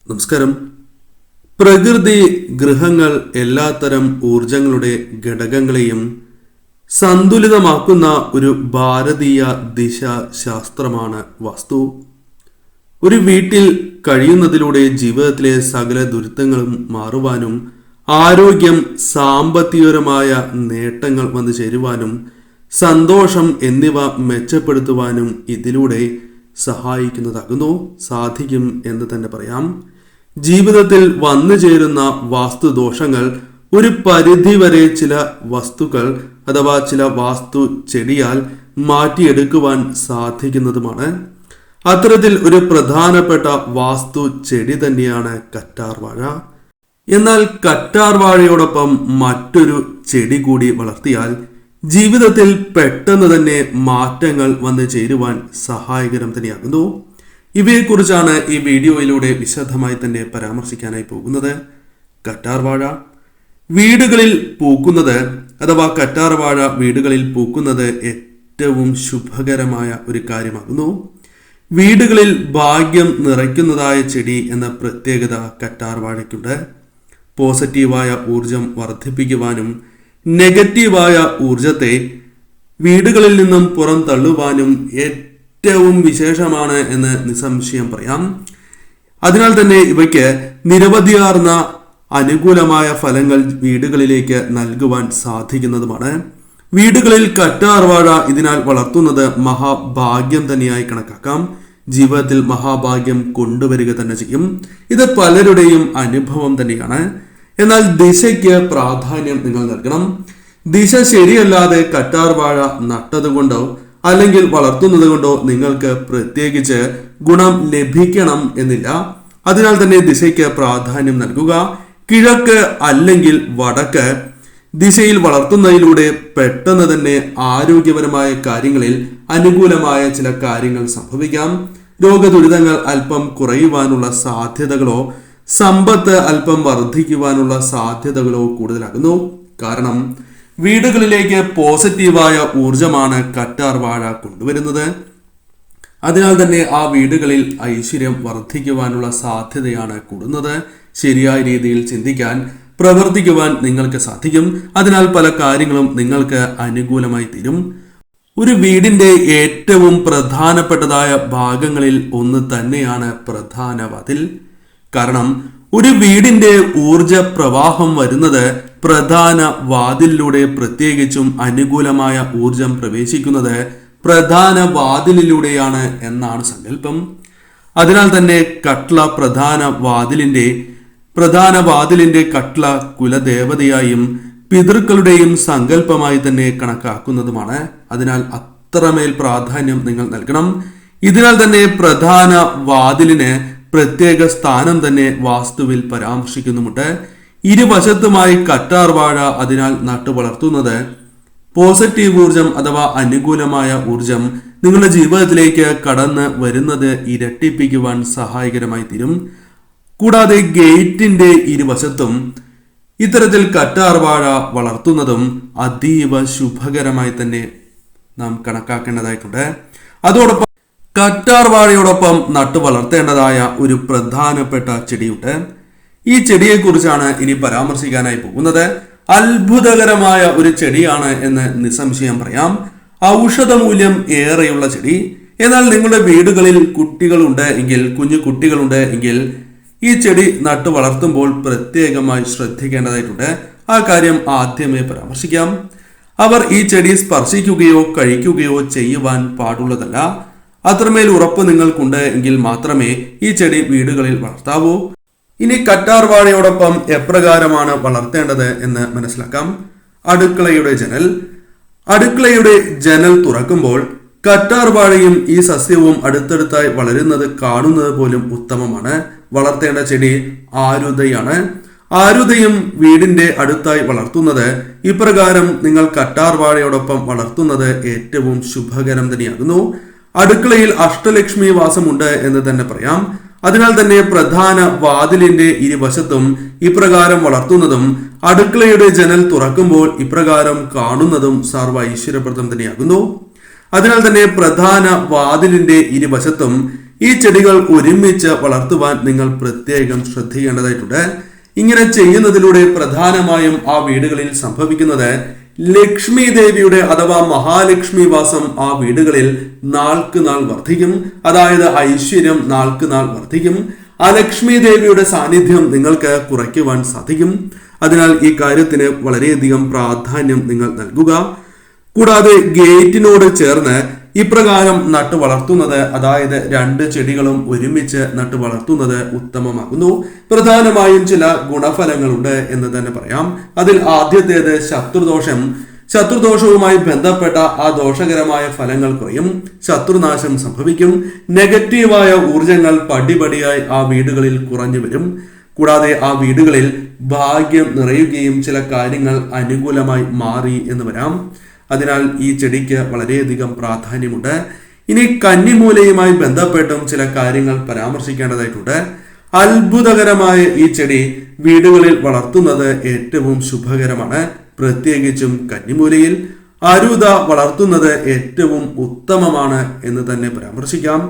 നമസ്കാരം. പ്രകൃതി ഗൃഹങ്ങൾ എല്ലാത്തരം ഊർജങ്ങളുടെ ഘടകങ്ങളെയും സന്തുലിതമാക്കുന്ന ഒരു ഭാരതീയ ദിശാശാസ്ത്രമാണ് വാസ്തു. ഒരു വീട്ടിൽ കഴിയുന്നതിലൂടെ ജീവിതത്തിലെ സകല ദുരിതങ്ങളും മാറുവാനും ആരോഗ്യം, സാമ്പത്തികപരമായ നേട്ടങ്ങൾ വന്നു ചേരുവാനും സന്തോഷം എന്നിവ മെച്ചപ്പെടുത്തുവാനും ഇതിലൂടെ സാധിക്കും എന്ന് തന്നെ പറയാം. ജീവിതത്തിൽ വന്നു ചേരുന്ന വാസ്തുദോഷങ്ങൾ ഒരു പരിധിവരെ ചില വസ്തുക്കൾ അഥവാ ചില വാസ്തു ചെടിയാൽ മാറ്റിയെടുക്കുവാൻ സാധിക്കുന്നതുമാണ്. അത്തരത്തിൽ ഒരു പ്രധാനപ്പെട്ട വാസ്തു ചെടി തന്നെയാണ് കറ്റാർവാഴ. എന്നാൽ കറ്റാർവാഴയോടൊപ്പം മറ്റൊരു ചെടി കൂടി വളർത്തിയാൽ ജീവിതത്തിൽ പെട്ടെന്ന് തന്നെ മാറ്റങ്ങൾ വന്നു ചേരുവാൻ സഹായകരം തന്നെയാകുന്നു. ഇവയെക്കുറിച്ചാണ് ഈ വീഡിയോയിലൂടെ വിശദമായി തന്നെ പരാമർശിക്കാനായി പോകുന്നത്. കറ്റാർവാഴ വീടുകളിൽ പൂക്കുന്നത് അഥവാ കറ്റാർവാഴ വീടുകളിൽ പൂക്കുന്നത് ഏറ്റവും ശുഭകരമായ ഒരു കാര്യമാകുന്നു. വീടുകളിൽ ഭാഗ്യം നിറയ്ക്കുന്നതായ ചെടി എന്ന പ്രത്യേകത കറ്റാർവാഴയ്ക്കുണ്ട്. പോസിറ്റീവായ ഊർജം വർദ്ധിപ്പിക്കുവാനും നെഗറ്റീവായ ഊർജത്തെ വീടുകളിൽ നിന്നും പുറം തള്ളുവാനും ഏറ്റവും വിശേഷമാണ് എന്ന് നിസ്സംശയം പറയാം. അതിനാൽ തന്നെ ഇവയ്ക്ക് നിരവധിയാർന്ന അനുകൂലമായ ഫലങ്ങൾ വീടുകളിലേക്ക് നൽകുവാൻ സാധിക്കുന്നതുമാണ്. വീടുകളിൽ കറ്റാർവാഴ ഇതിനാൽ വളർത്തുന്നത് മഹാഭാഗ്യം തന്നെയായി കണക്കാക്കാം. ജീവിതത്തിൽ മഹാഭാഗ്യം കൊണ്ടുവരിക തന്നെ ചെയ്യും. ഇത് പലരുടെയും അനുഭവം തന്നെയാണ്. എന്നാൽ ദിശയ്ക്ക് പ്രാധാന്യം നിങ്ങൾ നൽകണം. ദിശ ശരിയല്ലാതെ കറ്റാർവാഴ നട്ടതുകൊണ്ടോ അല്ലെങ്കിൽ വളർത്തുന്നത് കൊണ്ടോ നിങ്ങൾക്ക് പ്രത്യേകിച്ച് ഗുണം ലഭിക്കണം എന്നില്ല. അതിനാൽ തന്നെ ദിശയ്ക്ക് പ്രാധാന്യം നൽകുക. കിഴക്ക് അല്ലെങ്കിൽ വടക്ക് ദിശയിൽ വളർത്തുന്നതിലൂടെ പെട്ടെന്ന് തന്നെ ആരോഗ്യപരമായ കാര്യങ്ങളിൽ അനുകൂലമായ ചില കാര്യങ്ങൾ സംഭവിക്കാം. രോഗദുരിതങ്ങൾ അല്പം കുറയുവാനുള്ള സാധ്യതകളോ സമ്പത്ത് അല്പം വർദ്ധിക്കുവാനുള്ള സാധ്യതകളോ കൂടുതലാകുന്നു. കാരണം വീടുകളിലേക്ക് പോസിറ്റീവായ ഊർജമാണ് കറ്റാർവാഴ കൊണ്ടുവരുന്നത്. അതിനാൽ തന്നെ ആ വീടുകളിൽ ഐശ്വര്യം വർദ്ധിക്കുവാനുള്ള സാധ്യതയാണ് കൂടുന്നത്. ശരിയായ രീതിയിൽ ചിന്തിക്കാൻ, പ്രവർത്തിക്കുവാൻ നിങ്ങൾക്ക് സാധിക്കും. അതിനാൽ പല കാര്യങ്ങളും നിങ്ങൾക്ക് അനുകൂലമായി തീരും. ഒരു വീടിന്റെ ഏറ്റവും പ്രധാനപ്പെട്ടതായ ഭാഗങ്ങളിൽ ഒന്ന് തന്നെയാണ് പ്രധാന വാതിൽ. കാരണം ഒരു വീടിന്റെ ഊർജ പ്രവാഹം വരുന്നത് പ്രധാന വാതിലിലൂടെ, പ്രത്യേകിച്ചും അനുകൂലമായ ഊർജം പ്രവേശിക്കുന്നത് പ്രധാന വാതിലിലൂടെയാണ് എന്നാണ് സങ്കല്പം. അതിനാൽ തന്നെ കട്ട്ള പ്രധാന വാതിലിന്റെ കട്ട്ള കുലദേവതയായും പിതൃക്കളുടെയും സങ്കല്പമായി തന്നെ കണക്കാക്കുന്നതുമാണ്. അതിനാൽ അത്രമേൽ പ്രാധാന്യം നിങ്ങൾ നൽകണം. ഇതിനാൽ തന്നെ പ്രധാന വാതിലിന് പ്രത്യേക സ്ഥാനം തന്നെ വാസ്തുവിൽ പരാമർശിക്കുന്നുമുണ്ട്. ഇരുവശത്തുമായി കറ്റാർവാഴ അതിനാൽ നട്ടു വളർത്തുന്നത് പോസിറ്റീവ് ഊർജം അഥവാ അനുകൂലമായ ഊർജം നിങ്ങളുടെ ജീവിതത്തിലേക്ക് കടന്ന് വരുന്നത് ഇരട്ടിപ്പിക്കുവാൻ സഹായകരമായി തീരും. കൂടാതെ ഗേറ്റിന്റെ ഇരുവശത്തും ഇത്തരത്തിൽ കറ്റാർവാഴ വളർത്തുന്നതും അതീവ ശുഭകരമായി തന്നെ നാം കണക്കാക്കേണ്ടതായിട്ടുണ്ട്. അതോടൊപ്പം കറ്റാർവാഴയോടൊപ്പം നട്ടു വളർത്തേണ്ടതായ ഒരു പ്രധാനപ്പെട്ട ചെടിയുണ്ട്. ഈ ചെടിയെക്കുറിച്ചാണ് ഇനി പരാമർശിക്കാനായി പോകുന്നത്. അത്ഭുതകരമായ ഒരു ചെടിയാണ് എന്ന് നിസ്സംശയം പറയാം. ഔഷധമൂല്യം ഏറെയുള്ള ചെടി. എന്നാൽ നിങ്ങളുടെ വീടുകളിൽ കുഞ്ഞു കുട്ടികളുണ്ട് എങ്കിൽ ഈ ചെടി നട്ടു വളർത്തുമ്പോൾ പ്രത്യേകമായി ശ്രദ്ധിക്കേണ്ടതായിട്ടുണ്ട്. ആ കാര്യം ആദ്യമേ പരാമർശിക്കാം. അവർ ഈ ചെടി സ്പർശിക്കുകയോ കഴിക്കുകയോ ചെയ്യുവാൻ പാടുള്ളതല്ല. അത്രമേൽ ഉറപ്പ് നിങ്ങൾക്കുണ്ട് എങ്കിൽ മാത്രമേ ഈ ചെടി വീടുകളിൽ വളർത്താവൂ. ഇനി കറ്റാർവാഴയോടൊപ്പം എപ്രകാരമാണ് വളർത്തേണ്ടത് എന്ന് മനസ്സിലാക്കാം. അടുക്കളയുടെ ജനൽ തുറക്കുമ്പോൾ കറ്റാർവാഴയും ഈ സസ്യവും അടുത്തടുത്തായി വളരുന്നത് കാണുന്നത് പോലും ഉത്തമമാണ്. വളർത്തേണ്ട ചെടി ആരുതയാണ്. ആരുതയും വീടിന്റെ അടുത്തായി വളർത്തുന്നത് ഇപ്രകാരം നിങ്ങൾ കറ്റാർവാഴയോടൊപ്പം വളർത്തുന്നത് ഏറ്റവും ശുഭകരം തന്നെയാകുന്നു. അടുക്കളയിൽ അഷ്ടലക്ഷ്മി വാസമുണ്ട് എന്ന് തന്നെ പറയാം. അതിനാൽ തന്നെ പ്രധാന വാതിലിന്റെ ഇരുവശത്തും ഇപ്രകാരം വളർത്തുന്നതും അടുക്കളയുടെ ജനൽ തുറക്കുമ്പോൾ ഇപ്രകാരം കാണുന്നതും സർവ്വ ഐശ്വര്യപ്രദം തന്നെയാകുന്നു. അതിനാൽ തന്നെ പ്രധാന വാതിലിന്റെ ഇരുവശത്തും ഈ ചെടികൾ ഒരുമിച്ച് വളർത്തുവാൻ നിങ്ങൾ പ്രത്യേകം ശ്രദ്ധിക്കേണ്ടതായിട്ടുണ്ട്. ഇങ്ങനെ ചെയ്യുന്നതിലൂടെ പ്രധാനമായും ആ വീടുകളിൽ സംഭവിക്കുന്നത് ലക്ഷ്മി ദേവിയുടെ അഥവാ മഹാലക്ഷ്മി വാസം ആ വീടുകളിൽ നാൾക്ക് നാൾ വർദ്ധിക്കും. അതായത് ഐശ്വര്യം നാൾക്ക് നാൾ വർദ്ധിക്കും. ആ ലക്ഷ്മി ദേവിയുടെ സാന്നിധ്യം നിങ്ങൾക്ക് കുറയ്ക്കുവാൻ സാധിക്കും. അതിനാൽ ഈ കാര്യത്തിന് വളരെയധികം പ്രാധാന്യം നിങ്ങൾ നൽകുക. കൂടാതെ ഗേറ്റിനോട് ചേർന്ന് ഇപ്രകാരം നട്ടു വളർത്തുന്നത്, അതായത് 2 ചെടികളും ഒരുമിച്ച് നട്ടു വളർത്തുന്നത് ഉത്തമമാകുന്നു. പ്രധാനമായും ചില ഗുണഫലങ്ങളുണ്ട് എന്ന് തന്നെ പറയാം. അതിൽ ആദ്യത്തേത് ശത്രുദോഷവുമായി ബന്ധപ്പെട്ട ആ ദോഷകരമായ ഫലങ്ങൾ കുറയും. ശത്രുനാശം സംഭവിക്കും. നെഗറ്റീവായ ഊർജങ്ങൾ പടിപടിയായി ആ വീടുകളിൽ കുറഞ്ഞു വരും. കൂടാതെ ആ വീടുകളിൽ ഭാഗ്യം നിറയുകയും ചില കാര്യങ്ങൾ അനുകൂലമായി മാറി എന്ന് വരാം. അതിനാൽ ഈ ചെടിക്ക് വളരെയധികം പ്രാധാന്യമുണ്ട്. ഇനി കന്നിമൂലയുമായി ബന്ധപ്പെട്ടും ചില കാര്യങ്ങൾ പരാമർശിക്കേണ്ടതായിട്ടുണ്ട്. അത്ഭുതകരമായ ഈ ചെടി വീടുകളിൽ വളർത്തുന്നത് ഏറ്റവും ശുഭകരമാണ്. പ്രത്യേകിച്ചും കന്നിമൂലയിൽ അരുത വളർത്തുന്നത് ഏറ്റവും ഉത്തമമാണ് എന്ന് തന്നെ പരാമർശിക്കാം.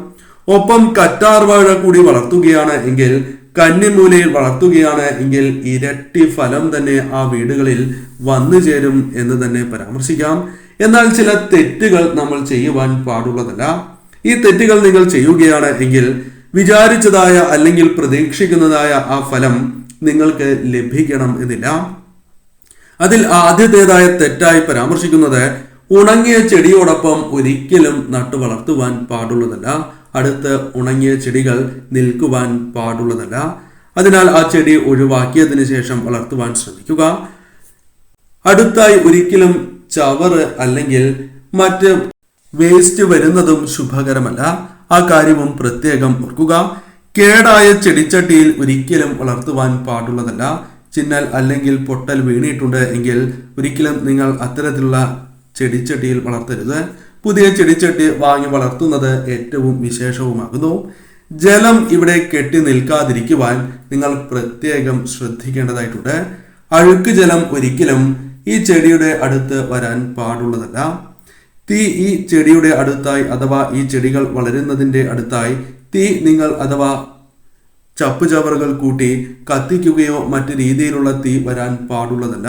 ഒപ്പം കറ്റാർവാഴ കൂടി വളർത്തുകയാണ് എങ്കിൽ, കന്നിമൂലയിൽ വളർത്തുകയാണ് എങ്കിൽ ഇരട്ടി ഫലം തന്നെ ആ വീടുകളിൽ വന്നു ചേരും എന്ന് തന്നെ പരാമർശിക്കാം. എന്നാൽ ചില തെറ്റുകൾ നമ്മൾ ചെയ്യുവാൻ പാടുള്ളതല്ല. ഈ തെറ്റുകൾ നിങ്ങൾ ചെയ്യുകയാണ് എങ്കിൽ വിചാരിച്ചതായ അല്ലെങ്കിൽ പ്രതീക്ഷിക്കുന്നതായ ആ ഫലം നിങ്ങൾക്ക് ലഭിക്കണം എന്നില്ല. അതിൽ ആദ്യത്തേതായ തെറ്റായി പരാമർശിക്കുന്നത് ഉണങ്ങിയ ചെടിയോടൊപ്പം ഒരിക്കലും നട്ടു വളർത്തുവാൻ പാടുള്ളതല്ല. അടുത്ത് ഉണങ്ങിയ ചെടികൾ നിൽക്കുവാൻ പാടുള്ളതല്ല. അതിനാൽ ആ ചെടി ഒഴിവാക്കിയതിനു ശേഷം വളർത്തുവാൻ ശ്രമിക്കുക. അടുത്തായി ഒരിക്കലും ചവറ് അല്ലെങ്കിൽ മറ്റ് വേസ്റ്റ് വരുന്നതും ശുഭകരമല്ല. ആ കാര്യവും പ്രത്യേകം ഓർക്കുക. കേടായ ചെടിച്ചട്ടിയിൽ ഒരിക്കലും വളർത്തുവാൻ പാടുള്ളതല്ല. ചിന്നൽ അല്ലെങ്കിൽ പൊട്ടൽ വീണിട്ടുണ്ട് എങ്കിൽ ഒരിക്കലും നിങ്ങൾ അത്തരത്തിലുള്ള ചെടിച്ചട്ടിയിൽ വളർത്തരുത്. പുതിയ ചെടിച്ചട്ടി വാങ്ങി വളർത്തുന്നത് ഏറ്റവും വിശേഷവുമാകുന്നു. ജലം ഇവിടെ കെട്ടി നിൽക്കാതിരിക്കുവാൻ നിങ്ങൾ പ്രത്യേകം ശ്രദ്ധിക്കേണ്ടതായിട്ടുണ്ട്. അഴുക്ക് ജലം ഒരിക്കലും ഈ ചെടിയുടെ അടുത്ത് വരാൻ പാടുള്ളതല്ല. തീ ഈ ചെടിയുടെ അടുത്തായി അഥവാ ഈ ചെടികൾ വളരുന്നതിൻ്റെ അടുത്തായി തീ നിങ്ങൾ അഥവാ ചപ്പുചവറുകൾ കൂട്ടി കത്തിക്കുകയോ മറ്റു രീതിയിലുള്ള തീ വരാൻ പാടുള്ളതല്ല.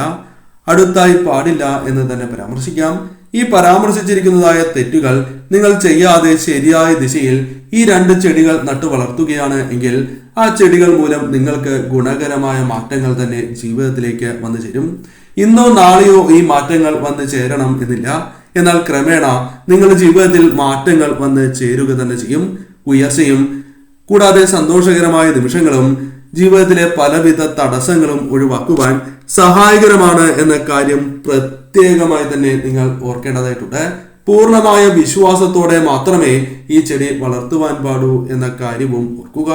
അടുത്തായി പാടില്ല എന്ന് തന്നെ പരാമർശിക്കാം. ഈ പരാമർശിച്ചിരിക്കുന്നതായ തെറ്റുകൾ നിങ്ങൾ ചെയ്യാതെ ശരിയായ ദിശയിൽ ഈ 2 ചെടികൾ നട്ടു വളർത്തുകയാണ് എങ്കിൽ ആ ചെടികൾ മൂലം നിങ്ങൾക്ക് ഗുണകരമായ മാറ്റങ്ങൾ തന്നെ ജീവിതത്തിലേക്ക് വന്നു ചേരും. ഇന്നോ നാളെയോ ഈ മാറ്റങ്ങൾ വന്ന് ചേരണം എന്നില്ല. എന്നാൽ ക്രമേണ നിങ്ങളുടെ ജീവിതത്തിൽ മാറ്റങ്ങൾ വന്ന് ചേരുക തന്നെ ചെയ്യും. ഉയർച്ചയും കൂടാതെ സന്തോഷകരമായ നിമിഷങ്ങളും ജീവിതത്തിലെ പലവിധ തടസ്സങ്ങളും ഒഴിവാക്കുവാൻ സഹായകരമാണ് എന്ന കാര്യം പ്രത്യേകമായി തന്നെ നിങ്ങൾ ഓർക്കേണ്ടതായിട്ടുണ്ട്. പൂർണ്ണമായ വിശ്വാസത്തോടെ മാത്രമേ ഈ ചെടി വളർത്തുവാൻ പാടൂ എന്ന കാര്യവും ഓർക്കുക.